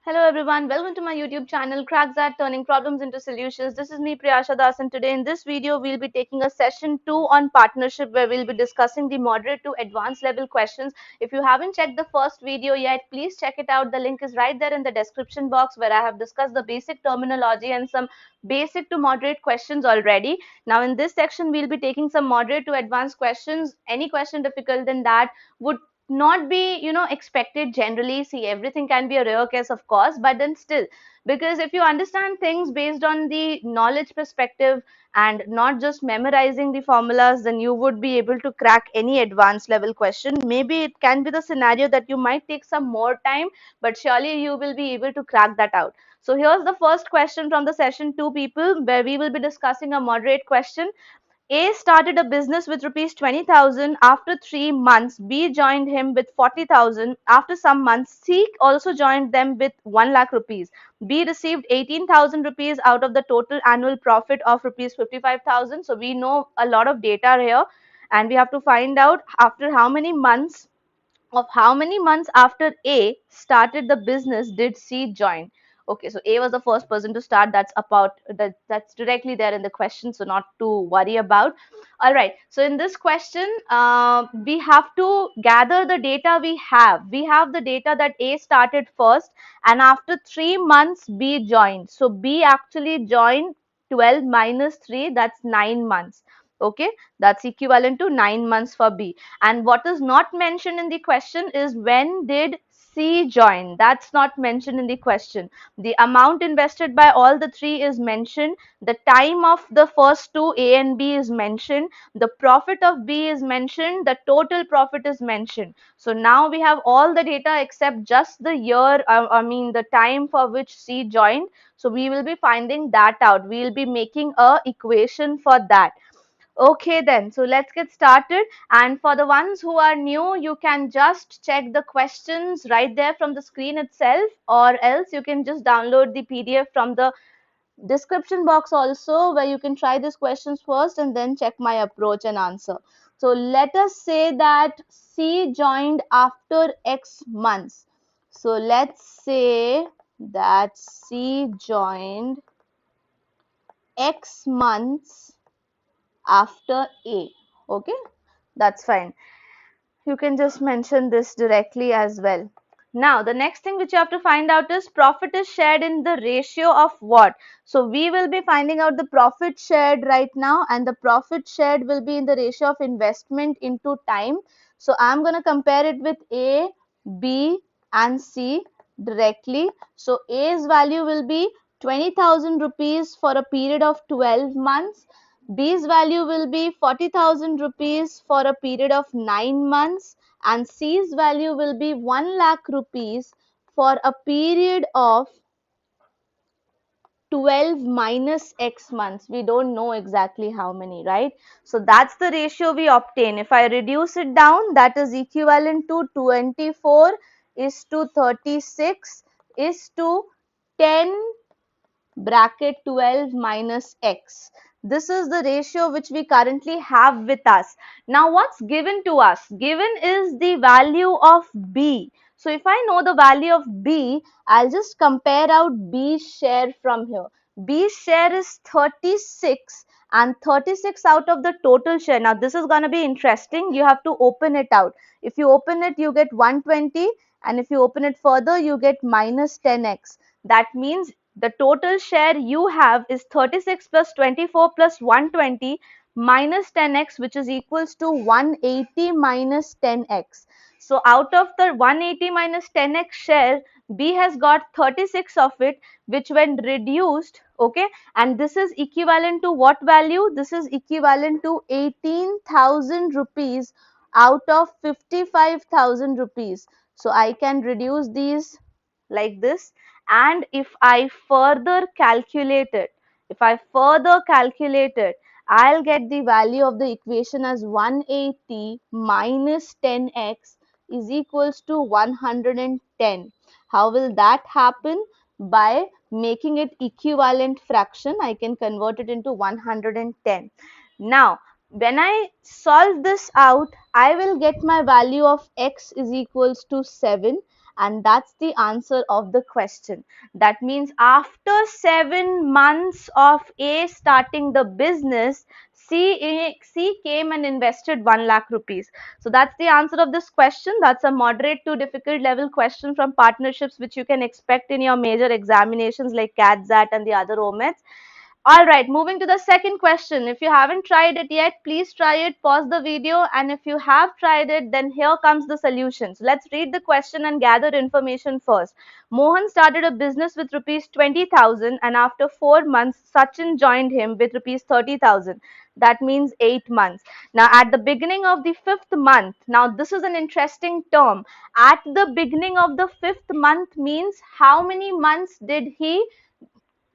Hello everyone, welcome to my YouTube channel Crack That, Turning Problems into Solutions. This is me Priyasha Das, and today in this video we'll be taking a session 2 on partnership, where we'll be discussing the moderate to advanced level questions. If you haven't checked the first video yet, please check it out. The link is right there in the description box, where I have discussed the basic terminology and some basic to moderate questions already. Now in this section we'll be taking some moderate to advanced questions. Any question difficult than that would not be expected generally. See, everything can be a rare case, of course, but then still, because if you understand things based on the knowledge perspective and not just memorizing the formulas, then you would be able to crack any advanced level question. Maybe it can be the scenario that you might take some more time, but surely you will be able to crack that out. So here's the first question from the session 2, people, where we will be discussing a moderate question. A started a business with rupees 20,000. After 3 months, B joined him with 40,000. After some months, C also joined them with 1 lakh rupees. B received 18,000 rupees out of the total annual profit of rupees 55,000. So we know a lot of data here, and we have to find out after how many months after A started the business did C join. Okay, so A was the first person to start. That's directly there in the question, so not to worry about. All right, so in this question, we have to gather the data we have. We have the data that A started first, and after 3 months B joined. So B actually joined 12 minus 3, that's 9 months. Okay, that's equivalent to 9 months for B. And what is not mentioned in the question is when did C join. That's not mentioned in the question. The amount invested by all the three is mentioned. The time of the first two, A and B, is mentioned. The profit of B is mentioned. The total profit is mentioned. So now we have all the data except just the year, the time for which C joined. So we will be finding that out. We will be making a equation for that. Okay then, so let's get started. And for the ones who are new, you can just check the questions right there from the screen itself, or else you can just download the PDF from the description box also, where you can try these questions first and then check my approach and answer. So let us say that C joined after X months. So let's say that C joined X months after A. Okay, that's fine. You can just mention this directly as well. Now, the next thing which you have to find out is profit is shared in the ratio of what? So we will be finding out the profit shared right now, and the profit shared will be in the ratio of investment into time. So I'm going to compare it with A, B and C directly. So A's value will be 20,000 rupees for a period of 12 months. B's value will be 40,000 rupees for a period of 9 months, and C's value will be 1 lakh rupees for a period of 12 minus X months. We don't know exactly how many, right? So that's the ratio we obtain. If I reduce it down, that is equivalent to 24 is to 36 is to 10 bracket 12 minus X. This is the ratio which we currently have with us. Now what's given to us? Given is the value of B. So if I know the value of B, I'll just compare out B's share from here. B's share is 36, and 36 out of the total share. Now this is going to be interesting. You have to open it out. If you open it, you get 120, and if you open it further, you get minus 10x. That means the total share you have is 36 plus 24 plus 120 minus 10x, which is equals to 180 minus 10x. So out of the 180 minus 10x share, B has got 36 of it, which when reduced, okay, and this is equivalent to what value? This is equivalent to 18,000 rupees out of 55,000 rupees. So I can reduce these like this. And if I further calculate it, I'll get the value of the equation as 180 minus 10x is equals to 110. How will that happen? By making it equivalent fraction, I can convert it into 110. Now, when I solve this out, I will get my value of x is equals to 7. and that's the answer of the question. That means after 7 months of A starting the business, C came and invested 1 lakh rupees. So that's the answer of this question. That's a moderate to difficult level question from partnerships, which you can expect in your major examinations like CAT, XAT, and the other OMETs. All right, moving to the second question. If you haven't tried it yet, please try it, pause the video, and if you have tried it, then here comes the solutions. Let's read the question and gather information first. Mohan started a business with rupees 20,000, and after 4 months, Sachin joined him with rupees 30,000. That means 8 months. Now, at the beginning of the 5th month, now this is an interesting term. At the beginning of the 5th month means how many months did he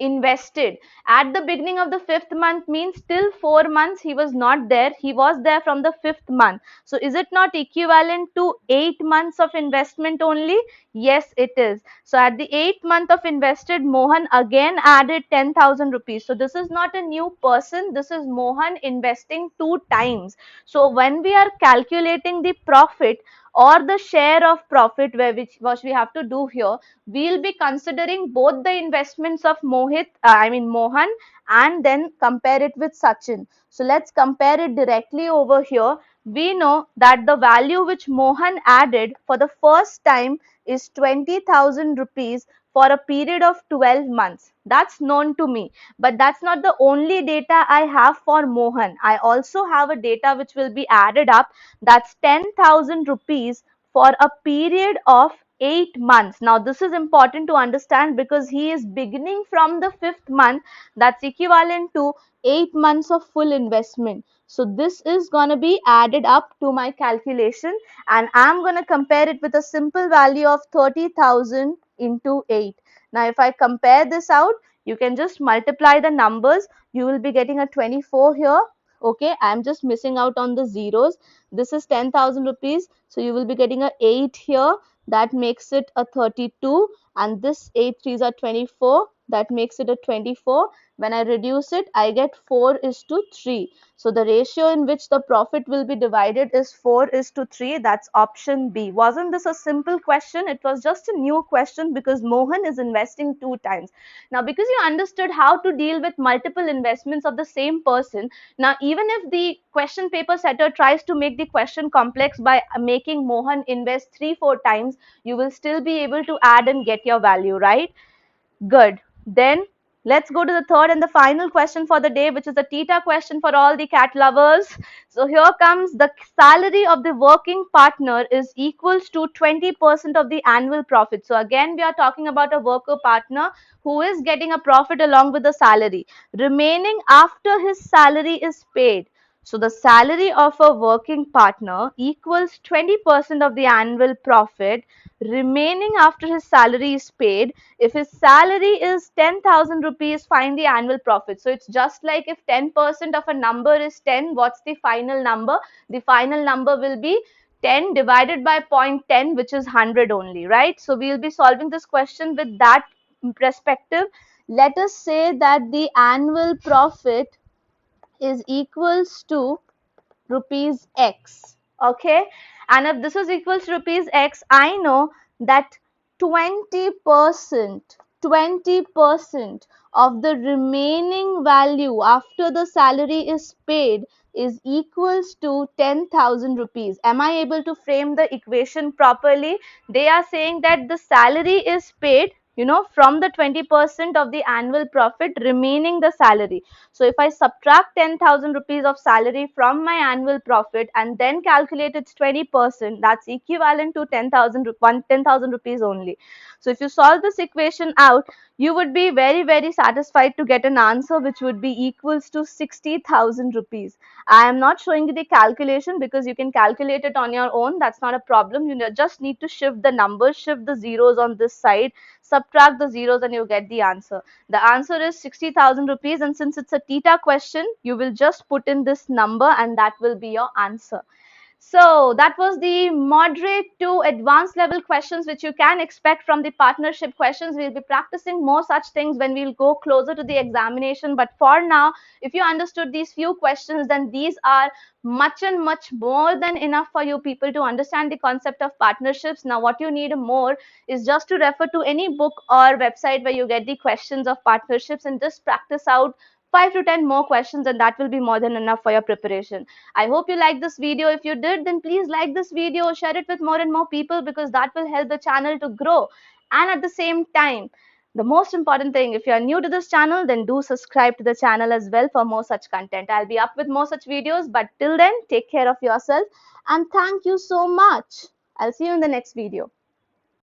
invested? At the beginning of the 5th month means till 4 months he was not there, he was there from the 5th month. So is it not equivalent to 8 months of investment only? Yes, it is. So at the 8th month of invested, Mohan again added 10,000 rupees. So this is not a new person, this is Mohan investing 2 times. So when we are calculating the profit or the share of profit, where which what we have to do here, we'll be considering both the investments of Mohan, and then compare it with Sachin. So let's compare it directly over here. We know that the value which Mohan added for the first time is 20,000 rupees for a period of 12 months. That's known to me. But that's not the only data I have for Mohan. I also have a data which will be added up. That's 10,000 rupees for a period of 8 months. Now this is important to understand because he is beginning from the 5th month. That's equivalent to 8 months of full investment. So this is going to be added up to my calculation, and I'm going to compare it with a simple value of 30,000 into 8. Now if I compare this out, you can just multiply the numbers. You will be getting a 24 here. Okay, I'm just missing out on the zeros. This is 10,000 rupees. So you will be getting a 8 here. That makes it a 32. And this 8 3s are 24. That makes it a 24. When I reduce it, I get 4 is to 3. So the ratio in which the profit will be divided is 4 is to 3. That's option B. Wasn't this a simple question? It was just a new question because Mohan is investing 2 times. Now, because you understood how to deal with multiple investments of the same person, now even if the question paper setter tries to make the question complex by making Mohan invest 3-4 times, you will still be able to add and get your value, right? Good. Then let's go to the third and the final question for the day, which is a theta question for all the cat lovers. So here comes: the salary of the working partner is equals to 20% of the annual profit. So again, we are talking about a worker partner who is getting a profit along with the salary remaining after his salary is paid. So the salary of a working partner equals 20% of the annual profit remaining after his salary is paid. If his salary is 10,000 rupees, find the annual profit. So it's just like if 10% of a number is 10, what's the final number? The final number will be 10 divided by 0.10, which is 100 only, right? So we'll be solving this question with that perspective. Let us say that the annual profit is equals to rupees X. Okay, and if this is equals to rupees X, I know that 20% of the remaining value after the salary is paid is equals to 10,000 rupees. Am I able to frame the equation properly? They are saying that the salary is paid, from the 20% of the annual profit remaining the salary. So if I subtract 10,000 rupees of salary from my annual profit and then calculate its 20%, that's equivalent to 10,000 rupees only. So if you solve this equation out, you would be very, very satisfied to get an answer which would be equals to 60,000 rupees. I am not showing you the calculation because you can calculate it on your own. That's not a problem. You just need to shift the numbers, shift the zeros on this side, subtract the zeros, and you get the answer. The answer is 60,000 rupees, and since it's a theta question, you will just put in this number and that will be your answer. So that was the moderate to advanced level questions which you can expect from the partnership questions. We'll be practicing more such things when we'll go closer to the examination. But for now, if you understood these few questions, then these are much and much more than enough for you people to understand the concept of partnerships. Now, what you need more is just to refer to any book or website where you get the questions of partnerships and just practice out 5 to 10 more questions, and that will be more than enough for your preparation. I hope you liked this video. If you did, then please like this video, share it with more and more people, because that will help the channel to grow. And at the same time, the most important thing, if you are new to this channel, then do subscribe to the channel as well for more such content. I'll be up with more such videos, but till then, take care of yourself and thank you so much. I'll see you in the next video.